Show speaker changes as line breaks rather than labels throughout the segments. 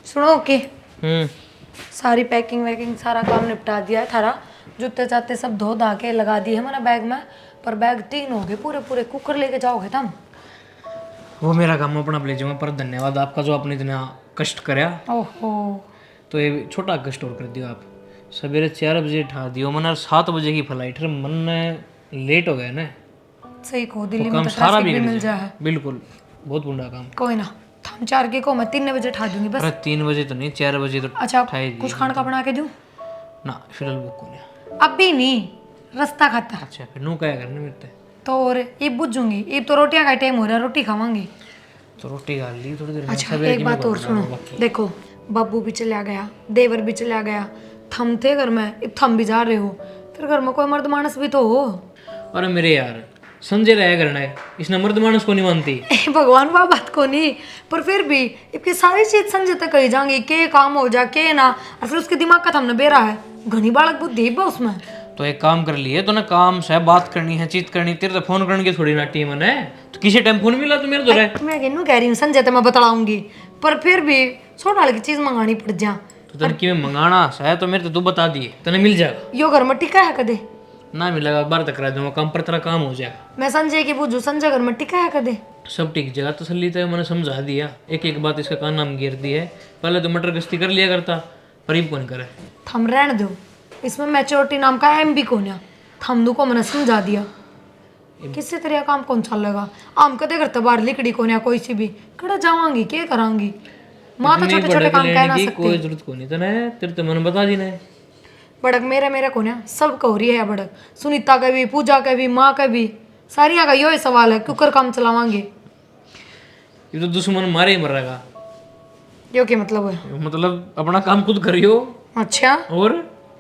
सुनो ओके। सारी पैकिंग वैकिंग सारा काम निपटा दिया है थारा। जूते चाते सब धो धा के लगा दिए हमारा बैग में। पर बैग 3 हो गए पूरे पूरे। कुकर लेके जाओगे तुम?
वो मेरा काम अपना ले जाऊंगा, पर धन्यवाद आपका जो आपने इतना कष्ट कराया।
ओहो,
तो ये छोटा कष्ट और कर दियो आप। सवेरे 4 बजे उठा दियो मन, 7 बजे की फ्लाइट है, मन लेट हो गया ना।
सही को
तो
दिल्ली में
काम
तो
सारा
ट्रैफिक भी
बिगड़
मिल
जाए।
जाए।
बिल्कुल, बहुत बुरा काम।
कोई ना, हम 4 के को मैं 3 बजे उठा दूंगी बस।
अरे 3 बजे तो नहीं, 4 बजे तो
अच्छा,
उठाई
कुछ खाने का बना के दूं?
ना, फिलहाल बुक को नहीं।
अभी नहीं, रास्ता खाता।
अच्छा, फिर नू क्या करने मिलते
तो और ये बुझूंगी, ये तो रोटियां का टाइम हो रहा है, रोटी खावांगी।
तो रोटी खा ली थोड़ी देर में।
अच्छा
सवेरे
एक
की
बात
मैं
और
कर
सुनो,
रहा हूँ।
देखो बाबू भी चला गया, देवर भी चला गया, थम थे घर में, अब थम भी जा रहे हो, फिर घर में कोई मर्द मानस भी तो हो।
अरे मेरे यार, संजय रहा करना है, इसने मर्द मानस को नहीं मानती।
भगवान वह बात को नहीं, पर फिर भी इसकी सारी चीज संजय तक कही जाएंगी के काम हो जा के ना, और फिर उसके दिमाग का थमने बेरा है, घनी बालक बुद्धि है उसमें।
तो एक काम कर लिए तो ना, काम से बात करनी है, चीत करनी, तेरे तो फोन करने की थोड़ी ना टीम है। तो किसी टाइम फोन मिला तो मेरे तो रहे।
मैं कहूँ कह रही हूँ संजय तो मैं बतलाऊंगी, पर फिर भी छोटा वाली चीज मंगानी पड़ जा।
तो तन की में मंगाना है तो मेरे तो तू बता दिए, तने मिल जाएगा।
यो घर में टिका है कदे?
ना मिलेगा, बार तक करा दूंगा काम, पर तेरा काम हो जाएगा।
मैं संजय की पूछू, संजय घर में टिका है कदे?
सब ठीक जगह तसल्ली तो मैंने समझा दिया, एक एक बात इसका कान नाम गिर दी है। पहले तो मटर गश्ती कर लिया करता, पर अब कौन करे।
थम रहने दो, इसमें मैच्योरिटी नाम का एम भी कौन है। थम दो को मैंने समझा दिया, किसी तरह काम कौन चलेगा। आम कदे करते बाहर लिकड़ी को नहीं कोई सी भी कड़ा जावांगी के करांगी। माँ तो छोटे छोटे काम कह ना
की
सकती।
कोई जरूरत को नहीं तने, तेरे तो मैंने बता दी ना।
बड़क मेरे मेरे को ना सब हो रही है बड़क, सुनीता का भी, पूजा का भी, माँ का भी, सारिया का यो सवाल है क्यों कर काम चलावांगे।
ये तो दुश्मन मारे ही मरेगा।
यो क्या मतलब है?
मतलब अपना काम खुद करियो।
अच्छा,
और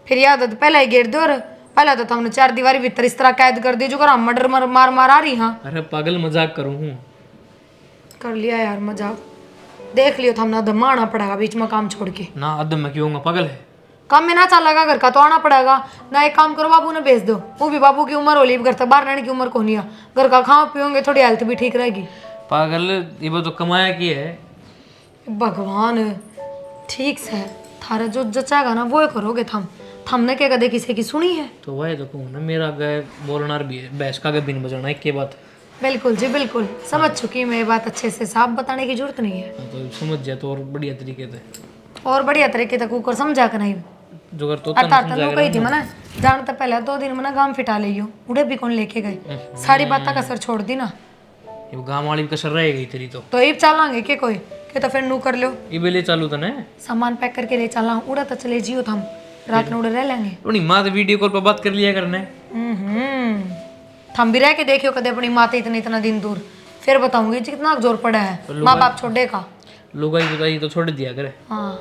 फिर याद है तो पहले ही घेर दो। और पहले तो हमने 4 दीवारी भीतर इस तरह कैद कर दी जो कर हम मर्डर मार मार आ रही। हाँ
अरे पागल, मजाक करूँ हूँ।
कर लिया यार मजाक, देख लियो हमने दमाना पड़ेगा बीच में काम छोड़ के।
ना अदम मैं क्यों होऊंगा, पागल है।
काम में ना चलेगा घर का तो आना पड़ेगा ना। एक काम करो बाबू ने भेज दो, वो भी बाबू की उम्र होली, घर तक बाहर रहने की उम्र को नहीं है। घर का खाओ पियोगे थोड़ी हेल्थ भी ठीक रहेगी।
पागल, ये तो कमाया की है।
भगवान ठीक से थारा जो जचाएगा ना वो करोगे थमने के कदे किसी की सुनी है?
तो वही तो कहूँ ना, मेरा गए बोलना भी है, भैंस का बिन बजाना एक के बात।
बिल्कुल जी बिल्कुल, समझ चुकी मैं ये बात अच्छे से, साफ बताने की जरूरत नहीं है।
तो समझ जाए तो और बढ़िया तरीके से,
और बढ़िया तरीके तक ऊपर समझा कर नहीं।
जो कर तो
कही थी मना जानते पहले 2 दिन मना गांव फिटा लियो, उड़े भी कौन लेके गए, सारी बात का असर छोड़ दी ना।
ये गाँव वाली कसर रह गई तेरी तो
ये चलांगे के कोई के तो फिर नू कर लो।
ये बेले चालू था ना,
सामान पैक करके ले चला, उड़ा तो चले जियो थम, रात में उड़े रह लेंगे।
अपनी माँ तो वीडियो कॉल पर बात कर लिया करने।
थम भी रह के देखियो कदे अपनी माते इतने इतना दिन दूर, फिर बताऊंगी जी कितना जोर पड़ा है माँ बाप छोड़े का।
लुगाई जुगाई तो छोड़ दिया करे।
हाँ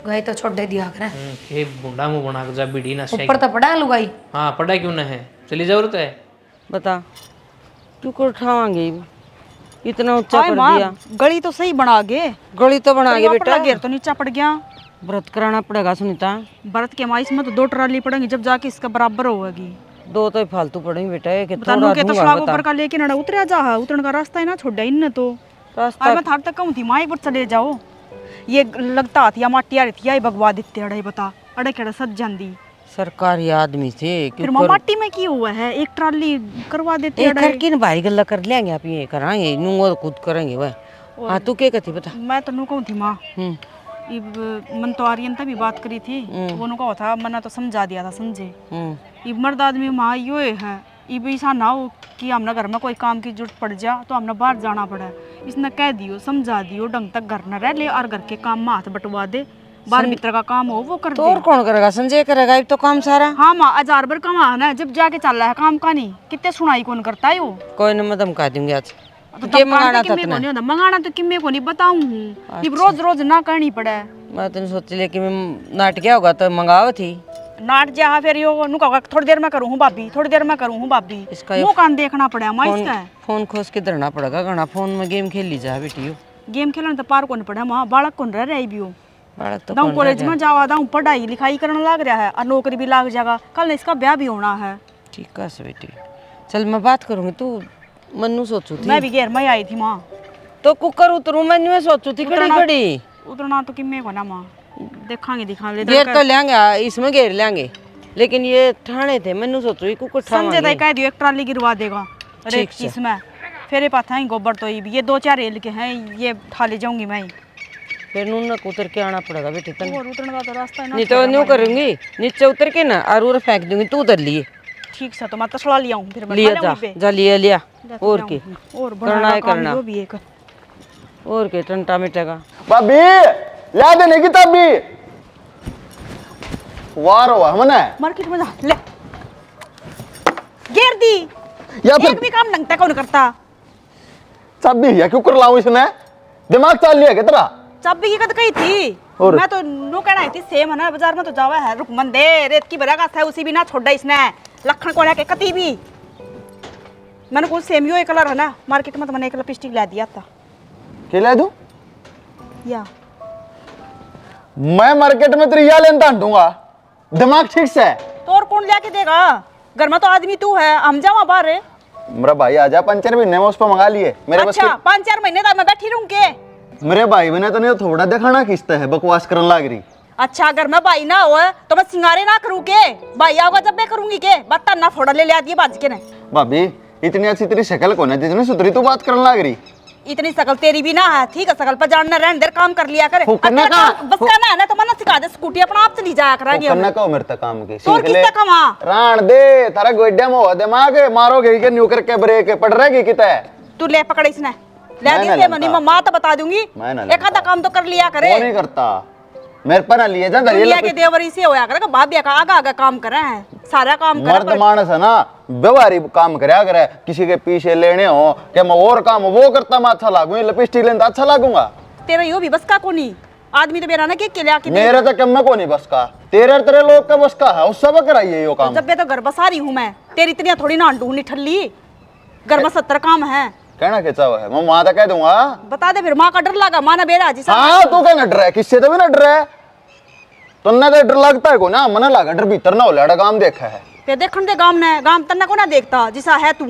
गए तो छोड़ दे दिया करे।
ये बुंडा मुंह बना के जा बीड़ी ना
ऊपर तो पड़ा है लुगाई।
हाँ पढ़ा क्यों ना है, चली जरूरत है।
बता तू को उठावांगे इतना ऊंचा कर दिया।
गली तो सही बना गे,
गली तो बना के बेटा,
घेर तो नीचा पड़ गया।
व्रत कराना पड़ेगा सुनीता।
भरत के माइस में तो 2 ट्राली पड़ेंगी जब जाके इसका बराबर होगी।
2 तो फालतू पड़ेंगे बेटा, एक
बता
थोड़ा
के तो
दूंगा
स्लाब
बता।
ऊपर का लेके ना उतरा जा, उतरने का रास्ता है ना छोड़ा इन तो
रास्ता
आज मैं थार तक कहूँ थी माँ एक बार चले जाओ। ये लगता हाथ या माटी आ रही थी या भगवा देते अड़े बता अड़े केड़ा सज जांदी।
सरकारी आदमी से
फिर माटी में की हुआ है, एक ट्राली करवा देते
एक करके न भाई गल्ला कर लेंगे आप, ये कराएंगे नूंगो खुद करेंगे वह। हाँ तू क्या कहती बता।
मैं तो नू कहूँ थी माँ, मन तो आर्यन तक भी बात करी थी, वो नु कहा था मैंने तो समझा दिया था समझे। ये मर्द आदमी माँ यो है, ये भी ऐसा ना हो कि हमने घर में कोई काम की जरूरत पड़ जा तो हमने बाहर जाना पड़ा। इसने कह दियो समझा दियो ढंग तक घर न रह ले और घर के काम में हाथ बटवा दे, बाहर भीतर का काम हो वो कर
तो
दे।
और कौन करेगा, संजय करेगा अब तो काम सारा।
हाँ माँ 1000 बार कमा है जब जाके चल रहा है काम का नहीं, कितने सुनाई कौन करता है वो।
कोई न मैं धमका दूंगी आज।
तो
के मंगाना था
मंगाना तो किम्मे को नहीं बताऊं हूँ, रोज रोज ना करनी पड़े।
मैं तो सोच लिया कि नाट क्या होगा तो मंगाओ थी
नाट जा फिर यो नु कहा थोड़ी देर में करूँ भाभी, थोड़ी देर में करूँ भाभी,
इसका
मुंह कान देखना पड़ा माँ इसका।
फोन खोज के धरना पड़ेगा घना, फोन में गेम खेल ली जा बेटी।
गेम खेलने तो पार कौन पड़ा माँ, बालक कौन रह रही भी हो।
बालक तो
दाऊ कॉलेज में जावा, दाऊ पढ़ाई लिखाई करने लग रहा है और नौकरी भी लग जाएगा, कल इसका ब्याह भी होना है।
ठीक है बेटी, चल मैं बात करूंगी, तू मन्नू सोचू थी।
मैं भी घेर में आई थी माँ,
तो कुकर उतरू मैं सोचू थी खड़ी खड़ी
उतरना तो किम्मे को ना माँ देखांगे दिखा ले
घेर तो लेंगे, इसमें घेर लेंगे, लेकिन ये ठाणे थे, मैंने सोचो ये कुछ
संजय दाई कह दियो एक ट्राली गिरवा देगा रेत की इसमें, फिर ये पता है गोबर तो ये 2-4 रेल के हैं, ये ठा ले जाऊंगी मैं।
फिर नून उतर के आना पड़ेगा बेटी तन,
और उतरने का तो रास्ता है ना।
नहीं तो न्यू करूंगी, नीचे उतर के ना और फेंक दूंगी, तू उधर लिए
ठीक से तो मैं तसला लिया हूँ फिर
लिया जा लिया और की
और
करना है करना
वो भी एक
और के टंटा मिटेगा।
भाभी ला देने की तभी वार हुआ हमने
मार्केट में जा ले घेर दी,
या फिर
एक भी काम ढंग कौन करता।
चाबी है क्यों कर लाऊं इसने, दिमाग चाल लिया क्या तेरा।
चाबी की कद कही थी
और?
मैं तो नो कहना थी सेम है ना बाजार में तो जावा है रुकमन दे रेत की भरा का था उसी भी ना छोड़ा इसने लखन को लेके कती भी मैंने कुछ सेम यो कलर है ना मार्केट में तो मैंने एक लिपस्टिक ला दिया था।
क्या दूं
या
मैं मार्केट में तेरी या लेनता दूंगा, दिमाग ठीक से है।
तो और कौन लिया के देगा, घर में तो आदमी तू है, हम जावा बाहर।
मेरा भाई आजा 5-4 महीने में उस पर मंगा लिए मेरे बस
अच्छा 5-4 महीने तक मैं बैठी रहूं के।
मेरे भाई बने तो नहीं थोड़ा दिखाना किसता है, बकवास करने लग रही।
अच्छा अगर मैं भाई ना हो तो मैं सिंगारे ना करूँ के, भाई आऊंगा जब मैं करूंगी के बत्ता ना फोड़ा ले लिया दिए बाज के ने।
भाभी इतनी अच्छी तेरी शक्ल को ना जितनी सुतरी तू बात करने लग रही।
इतनी शकल तेरी भी ना है, ठीक है शकल पर जानना रहने देर काम कर लिया करे।
वो करना
अपना
का-
काम बस करना है ना तो मना सिखा दे, स्कूटी अपना आप चली जाया करेंगे हम।
करना का मेरे तक काम के
तो और
सीख ले।
किसका कमा
राण दे थारा गोड्या में हो दिमाग मारोगे के न्यू करके ब्रेक पड़ रहेगी किते।
तू ले पकड़ इसने ले
मैं
दी
ना
से मनी
लेता।
मां तो बता दूंगी,
मैं ना
एक आधा काम तो कर लिया करे।
वो नहीं करता मेरे पर ना लिए जा
दुनिया के देवरी से होया करे भाभी का आगा आगा काम करे है, सारा काम करे
मर्द मानस है ना व्यवहारिक काम करया करे, किसी के पीछे लेने हो कि मैं और काम वो करता मैं अच्छा लागू, लिपस्टिक लेता अच्छा लागूंगा।
तेरा यो भी बस का कोनी आदमी तो मेरा ना के लिया के
मेरे तो कम में को नहीं बस का, तेरे तेरे लोग का बस का है, उस सब कराइए यो काम।
जब मैं तो घर बसा रही हूँ मैं, तेरी इतनी थोड़ी ना ढूंढनी ठल्ली, घर में 70 काम है।
कहना खिंचा हुआ है मैं माँ तो कह दूंगा।
बता दे फिर माँ का डर लगा, माँ ना बेरा जी
हाँ तू क्या डर है, किससे तो भी ना डर है, तुमने तो डर लगता है को ना, मन लगा डर भीतर ना हो लड़ा काम देखा है।
पे देखन दे गाम ने गाम तन्ना को ना देखता जिसा है तू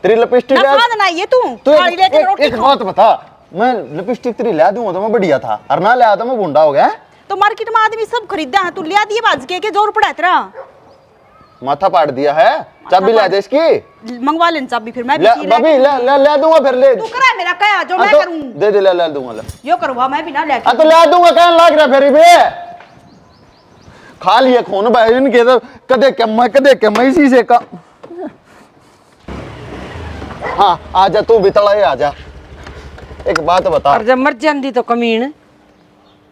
तेरी लिपस्टिक
ना खाद ना ये तू
तू
थाली लेके रोटी
एक बात बता, मैं लिपस्टिक तेरी ला दूंगा तो मैं बढ़िया था, और ना लाया तो मैं बुंडा हो गया।
तो मार्केट में आदमी सब खरीदा है, तू लिया दिए बाज के जोर पड़ा है तेरा।
माथा पाट दिया है, चाबी ला दे इसकी,
मंगवा लेन चाबी फिर मैं भी
ले
ची
बबी ले दूंगा फिर ले।
तू करा मेरा क्या जो
हाँ
मैं
तो
करूं
दे दे ले दूंगा ले।
यो करवा मैं भी ना ले
हाँ तो ला दूंगा, कहने लग रहा फिर भी खा लिए खून भाई इनके तो कदे कम इसी से का। हाँ आजा तू भी तला आजा, एक बात बता।
और जब मर जाती तो कमीन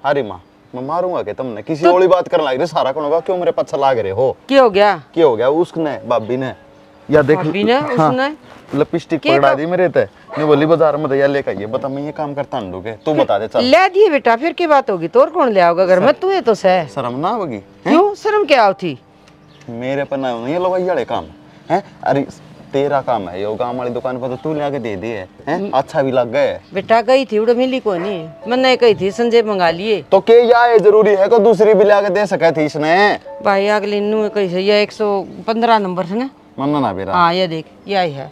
अरे माँ मैं मारूंगा कि तुमने किसी और बात करने लग रही सारा कौन होगा, क्यों मेरे पीछे लाग रहे हो,
क्या हो गया?
क्या हो गया उसने भाभी ने या देख
भाभी ने उसने
लिपस्टिक पकड़ा दी मेरे ते, नहीं बोली बाजार में या लेकर आइए, बता मैं ये काम करता हूँ के तू बता दे चल।
ले दिए बेटा, फिर की बात होगी, तो और कौन ले आओगे घर में, तू है तो सह।
शर्म ना होगी
क्यों शर्म क्या होती?
मेरे पर ना नहीं लो ये काम है, अरे तेरा काम है यो, गांव वाली दुकान पर तो तू ले आके दे दिए हैं, अच्छा भी लग गए।
बेटा गई थी उड़ा मिली को नहीं, मैंने कही थी संजय मंगा लिए
तो के या ये जरूरी है को दूसरी भी ले आके दे सके थी इसने।
भाई अगले नु कही से ये 115 नंबर से ना।
मन्ना ना बेरा।
हाँ ये देख ये आई है,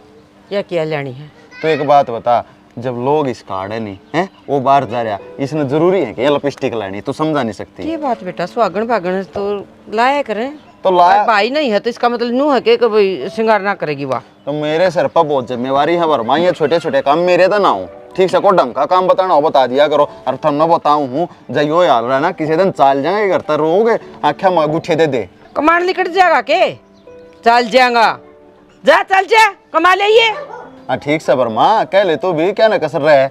ये क्या लेनी है।
तो एक बात बता, जब लोग इस कार्ड है नहीं है वो बाहर जा रहा, इसने जरूरी है कि ये लिपस्टिक लानी, तू समझा नहीं सकती।
ये बात बेटा सुहागन भागन तो लाया करें,
तो लाया
भाई नहीं है तो इसका मतलब नू है कि भाई श्रृंगार ना करेगी वाह।
तो मेरे सर पर बहुत जिम्मेवारी है वर्मा, ये छोटे छोटे काम मेरे तो ना हो, ठीक से को ढंग का काम बताना हो बता दिया करो, और थन्नो बताऊं हूँ जयो यार रहा ना किसी दिन चाल जाएंगे करता रहोगे आख्या गुठे दे दे
कमांड निकट जाएगा के चल जाएगा, जा चल जा कमा ले ये।
हाँ ठीक से वर्मा कह ले तो भी क्या ना कसर रहे,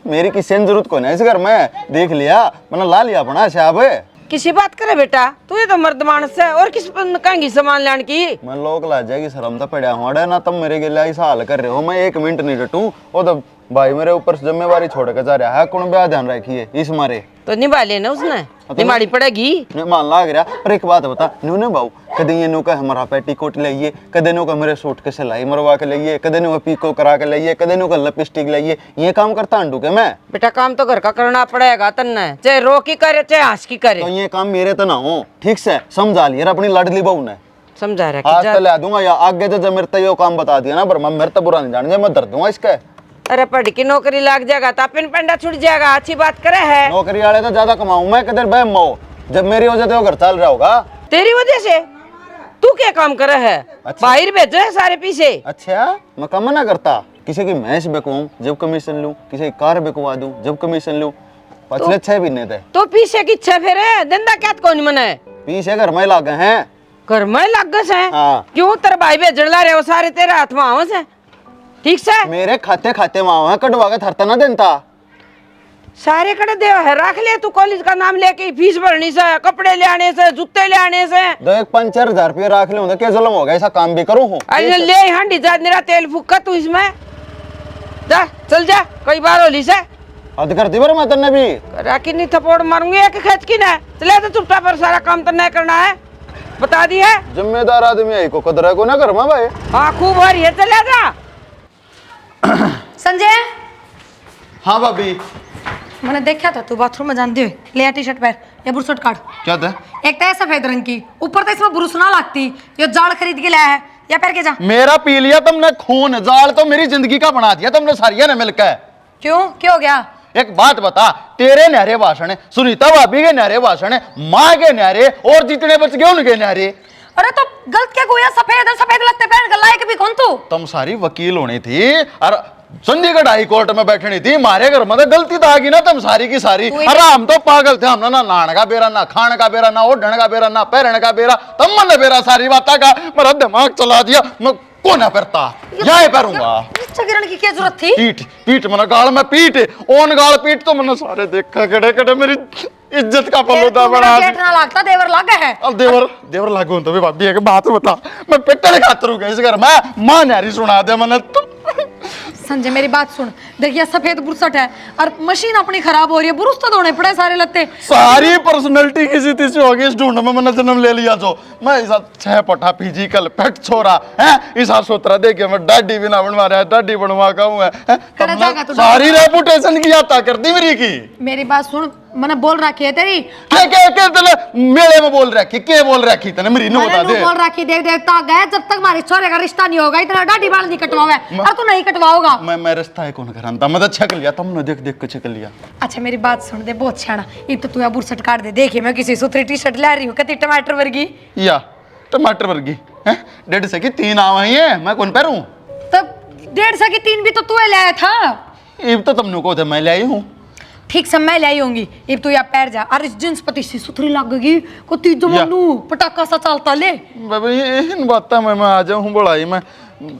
मेरी किसी ने जरूरत को नहीं इस घर में, देख लिया मैंने ला लिया अपना शाब।
किसी बात करे बेटा, तू ये तो मर्द मानस है और किस पर कहेंगी सामान लाने की।
मैं लोग ला जाएगी शर्म तो पड़ा हुआ ना, तुम मेरे गिला इस हाल कर रहे हो, मैं 1 मिनट नहीं डटूं, वो तो भाई मेरे ऊपर जिम्मेवारी छोड़ के जा रहा है, कौन ब्याह ध्यान रखिए इस मारे
तो निभा लेना उसने, निभानी पड़ेगी।
नहीं मान लाग रहा, पर एक बात बता न्यू ने बाबू, कदे ये नु का हमारा पेटीकोट लाइए, कदे नु का मेरे सूट के सिलाई मरवा के लाइए, कदे नु का पीको करा के लाइए, कदे नु का लिपस्टिक लाइए, ये काम करता अंडू के मैं।
बेटा काम तो घर का करना पड़ेगा तन्ने, चाहे रो की करे चाहे हंस की करे।
तो ये काम मेरे तो ना हो, ठीक से समझा लिया अपनी लाडली बहू ने,
समझा रहा
आज तो ला दूंगा या आगे तो जब मेरे तो यो काम बता दिया ना, पर मैं मेरे तो बुरा नहीं जान मैं दर्द दूंगा इसका।
अरे पढ़ की नौकरी लग जाएगा तो अपन पंडा छूट जाएगा, अच्छी बात करे है।
नौकरी वाले तो ज्यादा कमाऊं मैं, किधर बहम मो जब मेरी वजह से वो घर चल रहा होगा।
तेरी वजह से? तू क्या काम करे है? बाहर भेजो है सारे पीछे।
अच्छा, मैं कम ना करता, किसी की भैंस बेचूं जब कमीशन लूं, किसी की कार बेचवा दूं जब कमीशन लूं। पिछले 6 महीने थे।
तो पीछे की इच्छा फिर है, धंधा क्या कौन मने?
पीछे घर में लागे हैं।
घर में लागस है?
हाँ।
क्यों तेरे भाई भेजन ला रहे हो सारे तेरे हाथ में आवस है? ठीक से
मेरे खाते खाते माओ है, कटवा के थरता ना देता।
सारे कड़े देव है, रख ले तू कॉलेज का नाम लेके, फीस भरनी से, कपड़े ले आने से, जूते ले आने से।
दो एक 5-4 रुपये रख ले, क्या जुल्म हो गया, ऐसा काम भी करूं हूं।
अरे ले हांडी जा, मेरा तेल फूका तू इसमें जा, चल जा, कई बार होली से
हद कर दी बर मैं तन्ने भी
राखी नहीं थप्पड़ मारूंगी एक खेच की ना। चले तो चुपटा पर सारा काम तो नहीं करना है, बता दी है।
जिम्मेदार आदमी है को कदर है को ना कर भाई।
हाँ खूब हो रही है, चले जा।
संजय,
हाँ भाभी।
मैंने देखा था तू बाथरूम में जानती हुई, ले आ टी-शर्ट पहन या बुरशट काट।
क्या था?
एक तो है सफेद रंग की, ऊपर तो इसमें बुरुस ना लगती, ये जाड़ खरीद के लाया है, या पहन के जा।
मेरा पी लिया तुमने खून, जाल तो मेरी जिंदगी का बना दिया तुमने सारिया ने मिलकर।
क्यों, क्या हो गया?
एक बात बता, तेरे न्यारे भाषण है, सुनीता भाभी के न्यारे भाषण है, माँ के न्यारे, और जितने बच गए उनके न्यारे।
अरे तो गलत क्या गोया, सफेद है, सफेद लगते पहन कर लायक भी कौन तू?
तुम सारी वकील होनी थी और चंडीगढ़ हाई कोर्ट में बैठनी थी। मारे घर में तो गलती तो आगी ना तुम सारी की सारी। अरे हम तो पागल थे, हमने ना नहाने का बेरा, ना खाने का बेरा, ना ओढ़ने का बेरा, ना पहनने का बेरा। तुम मन बेरा सारी बात का मेरा दिमाग चला दिया। मैं को ना करता, यही करूंगा।
चगिरण की क्या जरूरत थी?
पीठ पीठ मना गाल में पीठ, ओन गाल पीठ तो मैंने सारे देखा, कड़े कड़े मेरी इज्जत का पल्लूदा बना।
गेट ना लगता, देवर लागा है।
अब देवर लागू तो भी भाभी एक बात बता, मैं पेट्रोल खातर हूँ इस घर में, मां नारी सुना दे मैंने तुम।
संजय मेरी बात सुन, देखिए सफेद बुरसट है और मशीन अपनी खराब हो रही है, बुरुस तो धोने पड़े सारे लत्ते।
सारी पर्सनालिटी किसी तीसरी होगी इस ढूंढ में, मैंने जन्म ले लिया जो। मैं इस 6 पटा फिजिकल पेट छोरा है, इस सोतरा देखिए मैं डाडी भी ना बनवा रहा है, डाडी बनवा का हूं है। सारी रेपुटेशन की यात्रा कर दी मेरी की।
मेरी बात सुन, मैंने बोल रखी है तेरी।
क्या क्या क्या तने मेले में बोल रखी, क्या बोल रखी तने मेरी नु बता दे।
बोल रखी देख देवता गए, जब तक हमारे छोरे का रिश्ता नहीं होगा इतना डाडी बाल नहीं कटवावे, और तू नहीं कटवाओगा।
मैं रिश्ता है कौन करांता, मैं तो छक लिया, तुमने देख देख के छक लिया।
अच्छा मेरी बात सुन दे, बहुत छाना ये तो तू बुरसट काट दे। देखिए मैं किसी सुथरी टी-शर्ट ला रही हूँ, कति टमाटर वर्गी
या टमाटर वर्गी है, 150 की 3 आवा ही है, मैं कौन पहनूं?
तब 150 की 3 भी तो तू लाया था।
इब तो तुमने को थे, मैं लाई हूँ।
ठीक से मैं लाई होंगी, इब तू या पैर जा, और इस जींस पति सी सुथरी लगेगी को तीजो मनु पटाखा सा चलता ले।
बाबा इन बात में मैं आ जाऊँ बड़ाई में,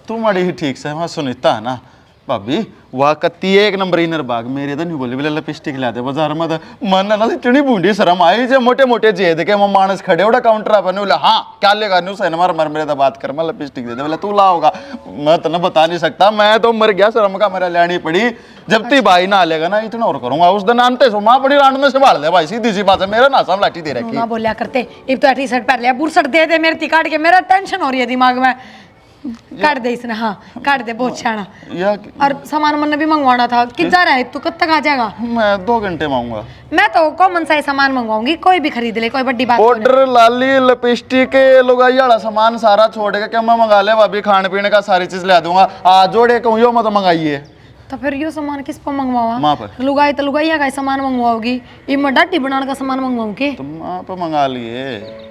तू माड़ी ही ठीक से मैं सुनीता है ना भाभी, वह कत्ती 1 नंबर इनर बाग मेरे तो नहीं बोले बोले लिपस्टिक ला दे बाजार में, तो मन ना इतनी बूंदी शर्म आई जे मोटे मोटे जे देखे मैं मानस खड़े उड़ा काउंटर पर बोले हाँ क्या लेगा न्यू सैन मार मार मेरे तो बात कर, मैं लिपस्टिक दे दे बोले तू लाओगा। मैं तो ना बता नहीं सकता, मैं तो मर गया शर्म का, मेरा लेनी पड़ी। जब ती भाई ना लेगा ना इतना और करूंगा, उस दिन आनते सो माँ बड़ी रांड में संभाल दे भाई, सीधी सी बात है, मेरा ना लाठी दे रखी।
ना बोलिया करते, इब तो टी-शर्ट पहन लिया, बुरसट दे दे मेरे काट के, मेरा टेंशन हो रही है दिमाग में। काट दे इसने, हाँ काट दे, बहुत छाना। और सामान मन भी मंगवाना था, कितना रहा है तू, कब तक आ जाएगा?
मैं 2 घंटे में आऊंगा।
मैं तो कॉमन सा सामान मंगवाऊंगी, कोई भी खरीद ले, कोई बड़ी बात नहीं।
पाउडर लाली लिपस्टिक लुगाई वाला सामान सारा छोड़ के क्या मैं मंगा ले भाभी, खाने पीने का सारी चीज ला दूंगा। आज जोड़े कहूँ यो मत मंगाइए।
तो फिर यो सामान किस पर मंगवावा?
माँ पर।
लुगाई तो लुगाइया का सामान मंगवाओगी, ये मैं डाटी बनाने का सामान मंगवाऊँ के?
तुम माँ पे मंगा लिए।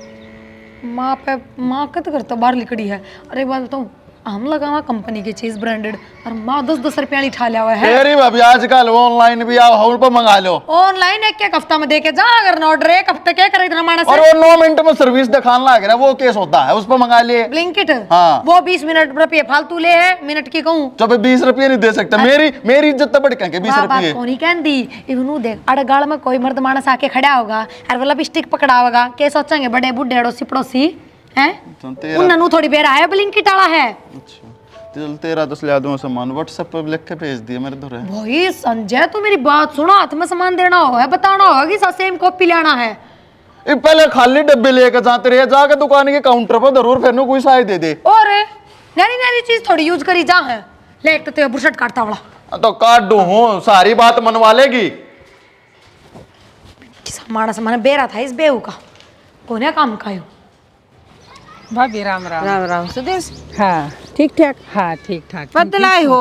माँ पे, माँ कत करता बाहर लिखड़ी है। अरे बात बताऊँ, हम लगावा कंपनी की चीज ब्रांडेड, और माँ 10-10 रुपया ठा लिया हुआ है।
तेरी भाभी आजकल ऑनलाइन भी आओ, हम पे मंगा लो।
ऑनलाइन एक हफ्ता में देके जा, अगर ना ऑर्डर 1 हफ्ते क्या करे इतना मानस।
और वो 9 मिनट में सर्विस दिखाने लग रहा है, वो केस होता है, उस पर मंगा लिए।
ब्लिंकिट,
हाँ।
वो 20 मिनट रुपये फालतू ले है, मिनट की कहूँ
तो 20 रुपये नहीं दे सकता, मेरी इज्जत तो बढ़ के 20 रुपये।
कौन ही कहती इवनू देख, अड़गाड़ में कोई मर्द मानस आके खड़ा होगा और वो लिपस्टिक पकड़ा होगा, क्या सोचेंगे बड़े बुढ़े अड़ोसी पड़ोसी हैं? उन्होंने थोड़ी बेरा है, ब्लिंकिट वाला है।
अच्छा चल तेरा तो ले दूँ सामान, व्हाट्सएप पर लिख के भेज दिया मेरे धोरे।
भाई संजय तू मेरी बात सुनो, हाथ में सामान देना होगा, बताना होगा कि सेम कॉपी लेना है।
पहले खाली डब्बे लेके जाते रहे, जाके दुकान के काउंटर पर जरूर फिर कोई साई दे दे।
और नैनी नैनी चीज थोड़ी यूज करी जा है, ले एक तो बुरशट काटता वाला
तो काट दू हूँ, सारी बात मनवा लेगी।
माना सामान बेरा था इस बेहू का, कोने काम का यो।
भाभी राम राम।
राम राम सुदेश।
हाँ
ठीक ठाक।
हाँ ठीक ठाक।
बदलाए हो?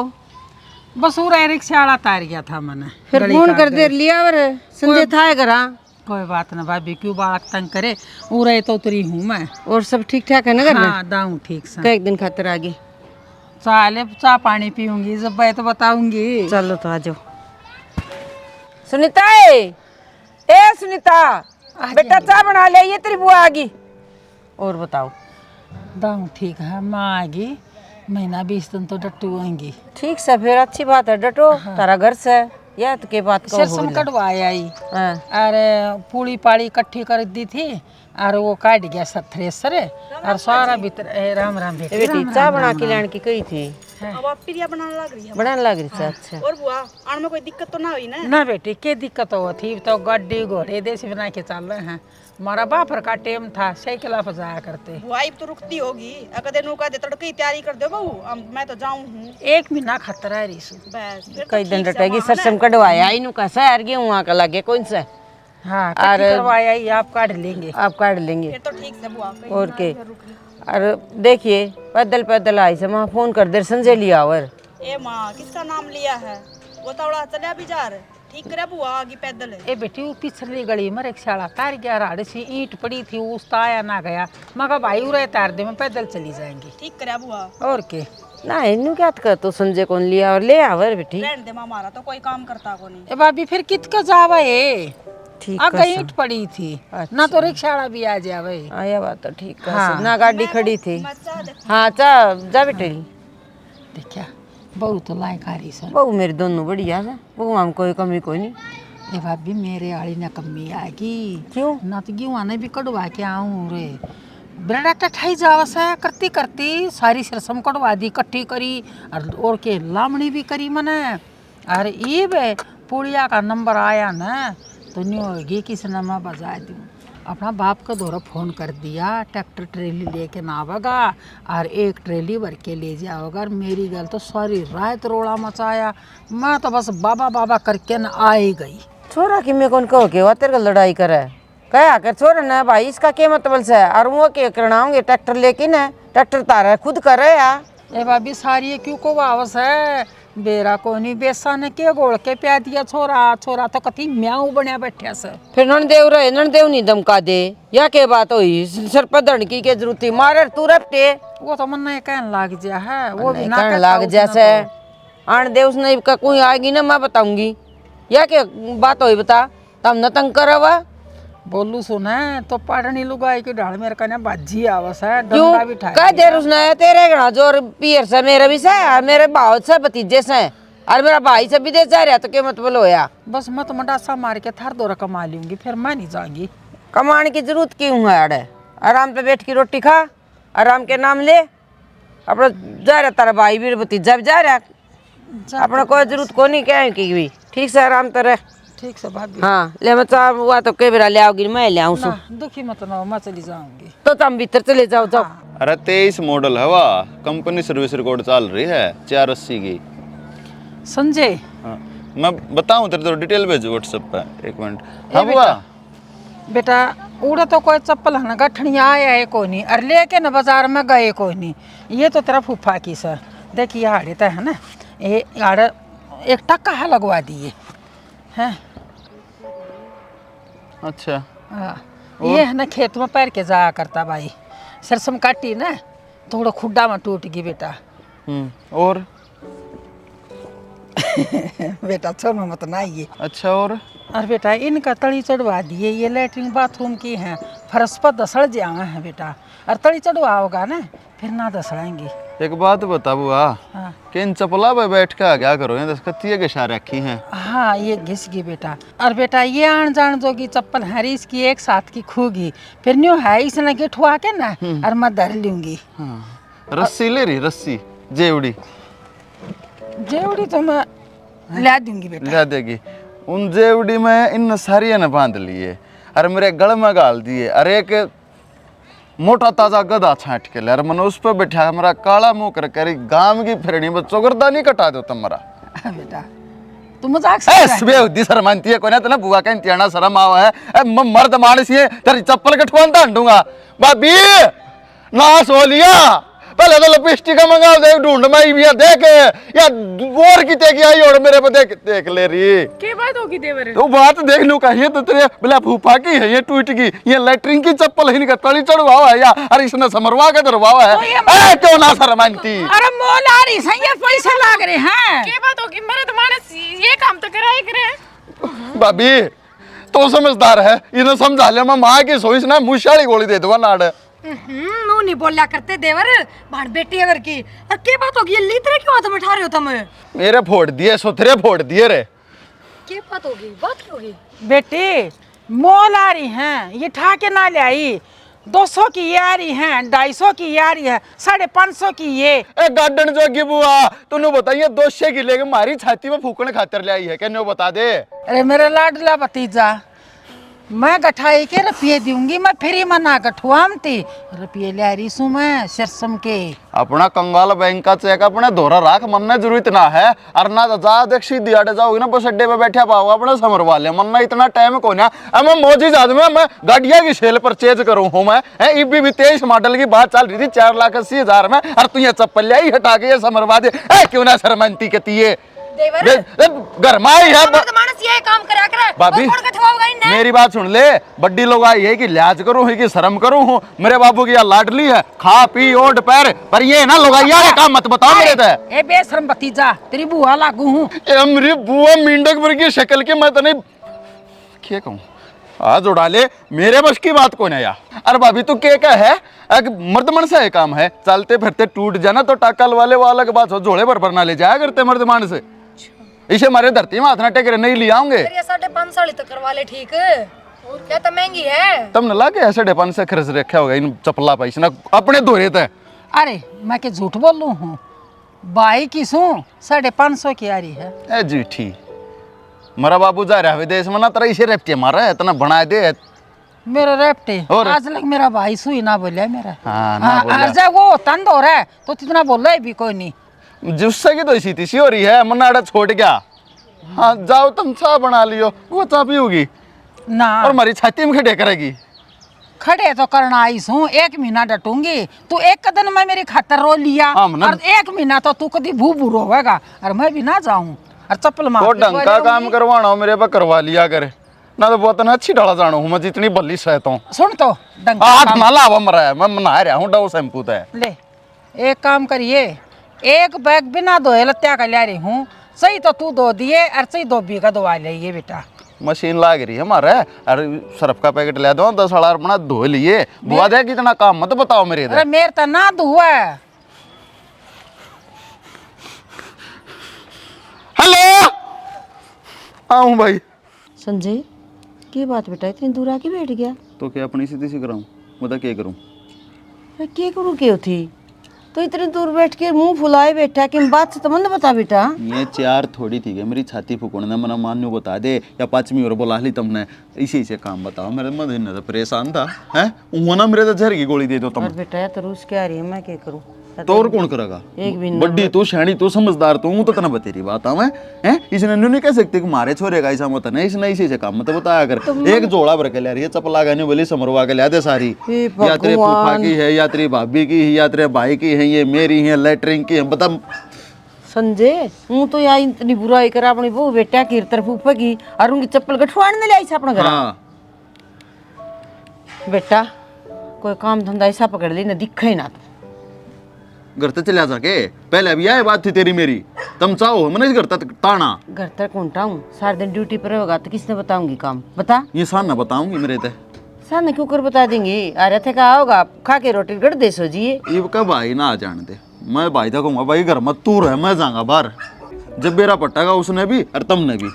बस वो रिक्शा वाला तार गया था मैंने
फिर फोन कर दे लिया और संजय था है घरा।
कोई बात ना भाभी, क्यों बात तंग करे, वो रहे तो उतरी हूँ मैं।
और सब ठीक ठाक है ना घर में?
हाँ दाऊँ ठीक से।
कई दिन खातिर आगे
चाय पानी पीऊंगी, जब मैं तो बताऊंगी।
चलो तो आ जाओ। सुनीता ए सुनीता बेटा चाय बना ले, ये तेरी बुआ आ गई। और बताओ?
दाऊँ ठीक है, माँ आएगी, महीना 20 दिन तो डट्टू आएंगी।
ठीक से, फिर अच्छी बात है, डटो। तारा घर से या तो के बात कहो।
सरसम कटवाए आई
हाँ।
अरे पूड़ी पाड़ी इकट्ठी कर दी थी और वो काट गया सब थ्रेसर और सारा भीतर। राम राम बेटी।
बेटी चाय बना के लाने की कही थी,
अब आप प्रिया बनाने लग रही है।
बनाने लग रही थी। अच्छा
और बुआ आने में कोई दिक्कत तो ना हुई ना?
ना बेटी, क्या दिक्कत हो थी, तो गड्डी घोड़े देसी बना के चल रहे हैं। हमारा बापर का टाइम था, साइकिल पर जाया करते।
बुआ तो रुकती होगी, अगर दिन का तड़के की तैयारी कर दो बहू, मैं तो जाऊं हूँ।
1 महीना खतरा है रिसु।
बस फिर तो
कई दिन
ठीक से
रटेगी।
वहाँ ना।
सरसम कटवाया इनू का शहर गए वहाँ का लगे कौन सा?
हाँ करवाया ही, आप काट लेंगे।
आप काट लेंगे।
फिर तो ठीक से बुआ कहीं
और
ना
के
इधर रुक ली।
और देखिए पैदल पैदल आई से वहाँ फोन कर दे संजय लिया और
ए माँ किसका नाम लिया है? वो तवड़ा चला भी जा रहे, ठीक करे बुआ आगे पैदल है।
ए बेटी, वो पिछली गली में रिक्शा तार गया, राड़ सी ईंट पड़ी थी, उसका आया ना गया। मगर भाई उरे तार दे, मैं पैदल चली जाएंगी।
ठीक करे बुआ,
और के
ना इनू क्या कर तो संजय कौन लिया और ले आवर बेटी।
रहने दे माँ, हमारा तो कोई काम करता को नहीं।
ए भाभी फिर कित का जावे ए?
ठीक
आगे
है
ईंट पड़ी थी ना, तो रिक्शा वाला भी आ जावे।
आया बात तो ठीक है।
हाँ।
ना गाड़ी खड़ी थी।
मैं चाह दे।
हाँ चा जा बेटी।
देखा बहु तो लायक आ रही सर।
बहू मेरी दोनों बढ़िया है, बहू हम कोई कमी कोई नहीं।
ए भाभी मेरे आड़ी ना कमी आएगी।
क्यों?
ना तो गेहूँ आने भी कड़वा के आऊँ रे, बेड़ा टठाई जावा से करती करती सारी सरसम कड़वा दी, इकट्ठी करी और के लामड़ी भी करी मने। अरे ये बे पुड़िया का नंबर आया ना, तो न्यू होगी किसी ने मैं बजा दूँ। अपना बाप का दौरा फ़ोन कर दिया, ट्रैक्टर ट्रेली लेके ना आवेगा और 1 ट्रेली भर के ले जाओगा। और मेरी गल तो सारी रात रोड़ा मचाया, मैं तो बस बाबा बाबा करके न आ ही गई।
छोरा कि मैं कौन कहो के वो तेरे को लड़ाई करे कह आकर छोरा ना भाई, इसका क्या मतलब से? और वो के करना होंगे ट्रैक्टर लेके ना, ट्रैक्टर तारा खुद करे या?
ए भाभी सारी क्यों को वावस है, बेरा को नहीं बेसा ने के गोल के प्या दिया। छोरा छोरा तो कति म्याऊ बनया बैठा से।
फिर ननदेव रहे, ननदेव नहीं धमका दे या के बात हुई? सर पर धड़की के जरूरत थी, मारे तू रपटे
वो तो मन नहीं कहने लाग जा है, वो भी ना
कहने
कहता
लाग
उसने
जैसे
तो।
आन दे उसने का कोई आएगी ना मैं बताऊंगी या के बात हुई बता, तब न तंग करवा।
बोलू सुने तो पढ़नी लुगाई की ढाल मेरे कने बाजी आवस है,
क्यों
डंडा भी ठा
कह देर उसने तेरे घना जोर पियर से मेरे भी से और मेरे भाव से भतीजे से और मेरा भाई से विदेश जा रहा तो क्या मतलब होया?
बस मत मडासा मार के थार दौरा कमा लूंगी, फिर मैं नहीं जाऊंगी।
कमाने की जरूरत क्यों है? अड़े आराम पे बैठ के रोटी खा, आराम के नाम ले, अपना जा रहा तारा भाई भी भतीजा भी जा रहा, अपना कोई जरूरत को नहीं कह की भी। ठीक से आराम तो रह।
ठीक से भाभी।
हाँ ले मैं चाह हुआ तो कई बार ले आओगी, मैं ले आऊँ
ना दुखी मत ना हो, मैं चली जाऊंगी।
तो तुम भीतर चले जाओ जाओ।
अरे 23 मॉडल है वाह, कंपनी सर्विस रिकॉर्ड चल रही है 480 की।
संजय
हाँ मैं बताऊं तेरे तो डिटेल भेजो व्हाट्सएप पे, 1 मिनट। हाँ बुआ
बेटा उड़ा तो कोई चप्पल है ना गठनिया आया है कोई नहीं, और लेके ना बाजार में गए कोई नहीं। ये तो तेरा फूफा की सर देखिए आड़े तो है ना, ये आड़ 1 टक्का है लगवा दिए हैं।
अच्छा
हाँ ये है ना खेत में पैर के जाया करता भाई, सरसम काटी ना थोड़ा खुड्डा में टूट गई बेटा।
और
बेटा छोड़ो मत ना ये।
अच्छा और
बेटा इनका तली चढ़वा दिए, ये लेटरिन बाथरूम की हैं, फर्श पर दसड़ जावा है बेटा, और तली चढ़वाओगा ना फिर ना दसड़ेंगी।
एक बात बता बुआ,
हाँ
कि इन चपला पे बैठ के क्या करोगे? दस कत्ती के शार रखी हैं।
हाँ ये घिस गई बेटा। और बेटा ये आन जान जोगी चप्पल है इसकी, एक साथ की खूगी, फिर न्यू है इसने गिठवा के ना और मैं धर लूंगी।
हाँ रस्सी ले रही, रस्सी जेवड़ी
जेवड़ी तो मैं ला दूंगी बेटा।
ला देगी। उन जेवड़ी में इन सारिया ने बांध लिए, अरे मेरे गल में गाल दिए, अरे एक मोटा ताजा गधा छाट के ले, अरे मैंने उस पर बैठा हमारा काला मुंह कर करी गांव की फिरनी बच्चों गर्दा नहीं कटा दो तुम्हारा।
बेटा तू मजाक
ए सुबह उद्दी शर्मानती है कोई ना, तो ना बुआ का इंतजाना शर्म आवा है। ए मर्द मानस ये तेरी चप्पल कटवान ढूंढूंगा भाभी, नाश हो लिया पहले तो लिपस्टिक मंगा दे ढूंढ में भी देख या और की तेकी आई और मेरे पे देख देख ले रही
के बात होगी देवर
तो बात देख लू कहिए तो तेरे बोला फूफा की है ये टूट गई ये लेटरिन की चप्पल ही तली चढ़वावा है या अरे इसने समरवा के दरवावा है क्यों ना शर्मानती
अरे मोल आ रही सही पैसे लाग रहे हैं
के बात होगी मर्द मानस ये काम तो कराए करे
भाभी तो समझदार है इन्हें समझा लिया मैं माँ की सोच ना मुशाली गोली दे दूंगा नाड़
नू नहीं बोला करते देवर भाड़ बेटी अगर की और के बात होगी ये लीतरे क्यों हाथ में उठा रहे हो तुम
मेरे फोड़ दिए सुथरे फोड़ दिए रे
के बात होगी बात क्या होगी
बेटी मोल आ रही हैं ये ठा के ना ले आई 200 की ये आ रही है 250 की ये आ रही है 550 की ये
ए गार्डन जोगी बुआ तूने बताइए 200 की लेके मारी छाती में फूकने खातर ले आई है क्या बता दे
अरे मेरा लाडला भतीजा मैं गठाई के रुपये दूंगी मैं फ्री मना गठुआमती रुपये ले रही सू मैं सरसम के
अपना कंगाल बैंक का चेक अपने धोरा राख मनना जरूरत ना है और ना जा देख सीधी आड़े जाओगे ना बस अड्डे पे बैठा पाओगे अपने समरवा ले मनना इतना टाइम को ना अब मैं मौजी आदमी मैं गाड़िया की सेल परचेज करूँ हूँ मैं इबी भी 23 मॉडल की बात चल रही थी 4,80,000 में और तू ये चप्पल ले ही हटा के ये समरवा दे क्यों ना शर्मानती कहती है घर माई है
मानस ये काम करा कर
भाभी मेरी बात सुन ले बड्डी लोग आई है कि लिहाज करूं है कि शर्म करूं हूं मेरे बाबू की लाडली है खा पी ओढ़ पैर पर ये ना लोग यार काम मत बताओ मेरे ते
ए बेशरम भतीजा तेरी बुआ लागू हूं
मेरी बुआ मिंडक पर की शक्ल की मैं तो नहीं क्या कहूं आज उड़ा ले मेरे बस की बात कौन है यार अरे भाभी तू क्या है मर्द मन से काम है चलते फिरते टूट जाना तो टाकल वाले वाला के बात हो जोड़े पर ना ले जाया करते मर्द मन से इसे हमारे धरती में हाथ ना टेक नहीं ले आऊंगे
5.5 साल तक करवा ले ठीक और क्या तो महंगी है
तुमने लाके ऐसे 5.5 से खर्च रखा होगा इन चपला पैसा ना अपने दोरे थे
अरे मैं के झूठ बोलू हूँ बाई की सू 550 की आ रही है
ए जूठी मेरा बाबू जा रहा है विदेश में ना तेरा इसे रेपटे मारा है इतना बना दे
मेरा रेपटे
और?
आज लग मेरा भाई सुई ना बोलिया मेरा
हाँ, ना बोलिया।
आज वो तंद हो रहा है तो इतना बोल रहा है भी कोई नहीं
जुस्से की तो इसी तीसी हो रही है मनाड़ा छोड़ गया हाँ जाओ तुम चाय बना लियो वो चाय पियोगी
ना
और हमारी छाती में खड़े करेगी
खड़े तो करना आई हूँ 1 महीना डटूंगी तू एक कदम मैं मेरी खातर रो लिया
हाँ, मतलब-
और 1 महीना तो तू कभी भू भू रोवेगा और मैं भी ना जाऊं और चप्पल मार
वो
के
ढंग का
बोलूंगी।
काम करवाना हो मेरे पे करवा लिया करे ना तो बहुत ना अच्छी डाला जाना हूँ मैं जितनी बल्ली सहता हूँ
सुन तो डंग का
हाथ
काम।
ना लावा मरा है मैं मना रहा हूँ डो शैम्पू है
ले एक काम करिए एक बैग बिना धोए लत्या का ले रही हूँ सही तो तू धो दिए और सही धोबी का धोवा ले बेटा
मशीन लाग रही है हमारे अरे सर्फ का पैकेट ले दो 10 हज़ार अपना धो लिए बुआ दे कितना काम मत बताओ मेरे
अरे मेरे तो ना धुआ है
हेलो आऊँ भाई
संजय की बात बेटा इतनी दूर आके बैठ गया
तो क्या अपनी सीधी सी कराऊँ बता क्या करूँ
के करूँ क्यों थी तो इतनी दूर बैठ के मुंह फुलाए बैठा कि बात से तो मन बता बेटा
ये 4 थोड़ी थी क्या मेरी छाती फूकने मना मान्यो बता दे या 5वीं और बुला ली तुमने इसी से काम बताओ मेरे मन तो परेशान था हैं वो ना मेरे तो जहर की गोली दे दो तुम
और बेटा तो रूस के आ रही है मैं क्या करूँ
तो और कौन करेगा
एक भी
बड्डी तू शैणी तू समझदार तू तो तना बतेरी बात है हैं इसने नहीं कह सकते कि मारे छोरे का ऐसा मत नहीं इसने इसी से काम मत बताया कर एक जोड़ा भर के ले रही है चपला गाने बोली समरवा के ले दे सारी यात्री फूफा की है यात्री भाभी की है यात्री भाई की है ये मेरी है लेटरिंग की है बता
संजय हूँ तो यहाँ इतनी बुराई करा अपनी वो बेटा की तरफ ऊपर की और उनकी चप्पल गठवाड़ने ले आई से अपना घर
हाँ
बेटा कोई काम धंधा ऐसा पकड़ ली ना दिखे ही ना तो
घर तक चला जाके पहले अभी यह बात थी तेरी मेरी तुम चाहो मैंने इस घर तक ताना
घर तक कौन सारे दिन ड्यूटी पर होगा तो किसने बताऊंगी काम बता
ये सान ना बताऊंगी मेरे ते
सामने क्यों कर बता देंगे आ रहे थे कहा होगा खा के रोटी गड़ दे सो जी
ये का भाई ना आ जाने दे मैं भाई तक कहूँगा भाई घर मत तू रह मैं जाऊंगा बाहर जब मेरा पट्टागा उसने भी और तुमने भी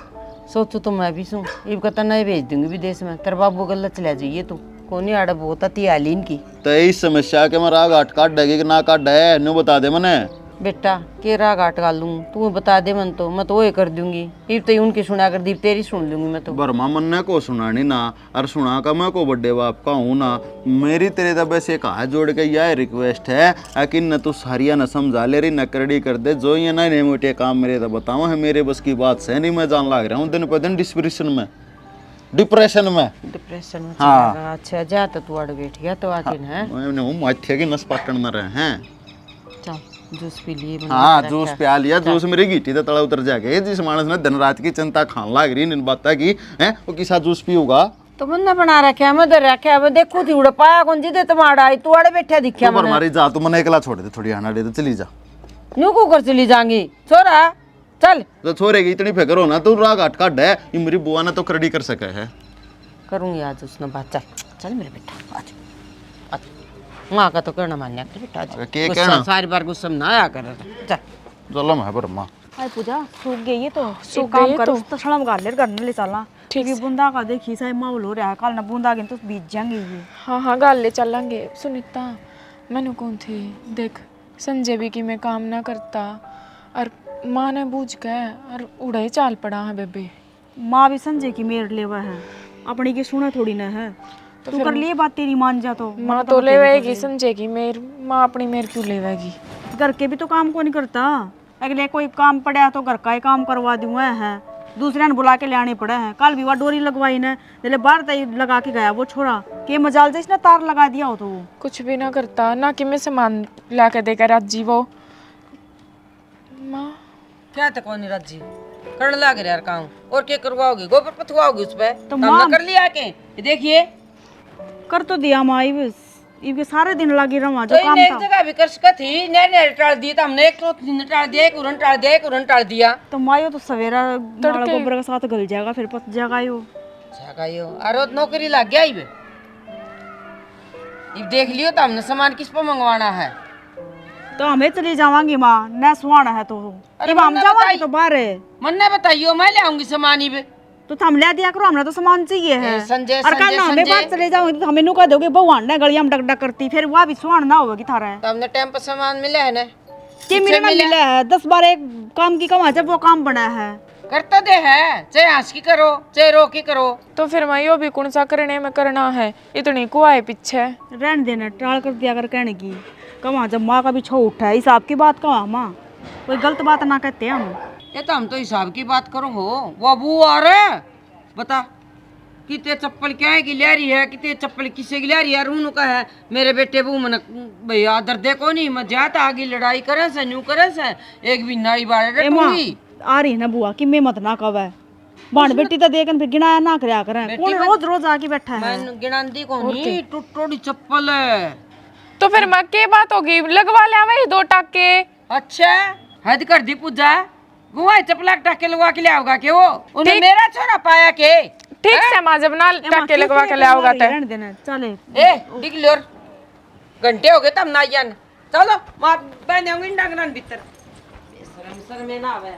सोचो तो मैं भी सू इब का तना भेज दूंगी विदेश में तेरे बाबू गलत चला जाइए तू कोनी आड़ा बहुत अति आलीन की
तो इस समस्या के मैं राग आट काट देगी कि ना काट है न्यू बता दे मने
बेटा के राग आट का लूँ तू बता दे मन तो मैं तो वो कर दूंगी इब तो उनकी सुना कर दी तेरी सुन लूंगी मैं तो
बर्मा मन को सुनानी ना और सुना का मैं को बड्डे बाप का हूँ ना मेरी तेरे दबे से कहा जोड़ के यह रिक्वेस्ट है कि न तू सारिया न समझा ले रही न करड़ी कर दे जो ये ना मोटे काम मेरे तो बताओ है मेरे बस की बात से नहीं मैं जान लग रहा हूँ दिन पर दिन डिप्रेशन में
डिप्रेशन में
हाँ।
अच्छा जा तो तू अड़ बैठ गया तो आके है
मैंने हूँ माथे की नस पकड़ न रहे हैं
चल जूस पी लिए बना
हाँ
के
जूस
रखा।
प्या लिया, जूस मेरी गीटी तो तला उतर जाके। जिस मानस ने दिन रात की चिंता खान लाग रही इन बात की है, वो किसा जूस पीऊगा?
तो बंदा बना रखे मैं उधर रखे अब देखू थी उड़ पाया कौन जी दे तुम्हारा आई तू आड़े बैठा दिखा
तो पर मारी जा, तू मने एकला छोड़ दे थोड़ी आना दे तो चली जा।
न्यू को कर चली जाएंगी छोरा चल।
तो छोरे की इतनी फिक्र हो ना, तू राग हट काट है, ये मेरी बुआ ने तो करड़ी कर सके है।
करूंगी आज उसने बात। चल चल मेरे बेटा आज आज माँ का तो कहना मान्या कर बेटा आज
के
गुस्सा
कहना?
सारी बार गुस्सा में ना आया कर चल।
चलो मैं पर माँ
हाय पूजा सूख गई है तो एक काम कर तो सड़म गाल ले करने ले चला ठीक है। बूंदा का देखी साई माहौल हो रहा है, कल ना बूंदा गिन तो बीत जाएंगे ये।
हाँ हाँ गल ले चलेंगे। सुनीता मैंने कौन थी देख संजय भी कि मैं काम ना करता और माँ ने बूझ के और उड़ा ही चाल पड़ा है बेबे।
माँ भी संजय की मेर लेवा है, अपनी की सुना थोड़ी ना है। तो कर लिए बात तेरी मान जा तो
माँ तो लेवेगी संजय की मेर, माँ अपनी मेर क्यों लेवेगी?
घर के भी तो काम को नहीं करता, अगले कोई काम पड़ा तो घर का ही काम करवा दूँ है, दूसरे ने बुला के ले आने पड़े हैं। कल भी वह डोरी लगवाई ने जले बाहर तय लगा के गया वो छोरा के मजाल से इसने तार लगा दिया हो तो वो
कुछ भी ना करता ना कि मैं सामान ला के देकर राजी वो माँ।
क्या था कौन राजी करने लग रहा यार काम और क्या करवाओगी गोबर पथवाओगी उस पे
तो
काम ना कर लिया के ये देखिए
कर तो दिया माँ इब सारे दिन लगी रहा
तो
जो काम
एक
था।
जगह भी कर सकती थी ने टाल दिया तो हमने एक तो टाल दिया एक उड़न टाल दिया एक उड़न टाल दिया
तो मायो तो सवेरा नाला गोबर के साथ गल जाएगा फिर पच जाएगा यो।
जागा यो अरे नौकरी लग गया इब देख लियो तो हमने सामान किस पर मंगवाना है।
तो हमें चली जावांगी माँ न सुहाना है तो
अरे
अब हम
मन्ना
जावांगे
बताई।
तो बाहर है
मन ने बताइयो मैं ले आऊंगी सामान इब।
तो हम ले दिया करो, हमरा तो सामान चाहिए है।
संजय
और कल ना हमें
संजय
बात चले जाओगे तो हमें नु कह दोगे भगवान ने गलियां में डक डक करती फिर वह भी सुहान ना होगा कि थारा है
तो हमने टाइम पर सामान मिला है ना
कि मिलना मिला है 10 बार एक काम की कमा जब वो काम बना है
करता दे है चाहे हंस की करो चाहे रो की करो।
तो फिर मैं यो भी कौन सा करने में करना है इतनी को आए पीछे
रहने देना टाल कर दिया कर कहने की कमा जब माँ का भी छो उठा है हिसाब की बात कहा माँ कोई गलत बात ना कहते हम।
ये तो हम तो हिसाब की बात करो हो वो अबू आ रहे बता कितने चप्पल क्या है कि ले रही है कितने चप्पल किसे की ले रही है रूनू का है मेरे बेटे बू मन भैया दर्दे को नहीं मैं जाता आगे लड़ाई करे से न्यू करे से एक भी नाई बारे
ए माँ
रखूंगी।
आ रही है ना बुआ कि मैं मत ना कवे बाण बेटी तो देखन फिर गिनाया ना करया करे कौन रोज रोज आके बैठा है।
मैं गिनांदी को नहीं टूटी चप्पल है।
तो फिर माँ के बात होगी लगवा ले वही 2 टाके।
अच्छा हद कर दी पूजा वो चप्पला टाके लगवा के ले आओगा के वो उन्हें मेरा छोरा पाया के
ठीक से माँ जब ना टाके लगवा के ले आओगा तो
रहने देना चले
ए दिख लो घंटे हो गए तब ना जान चलो मां बहन होंगी डांगना भीतर शर्म में ना आवे।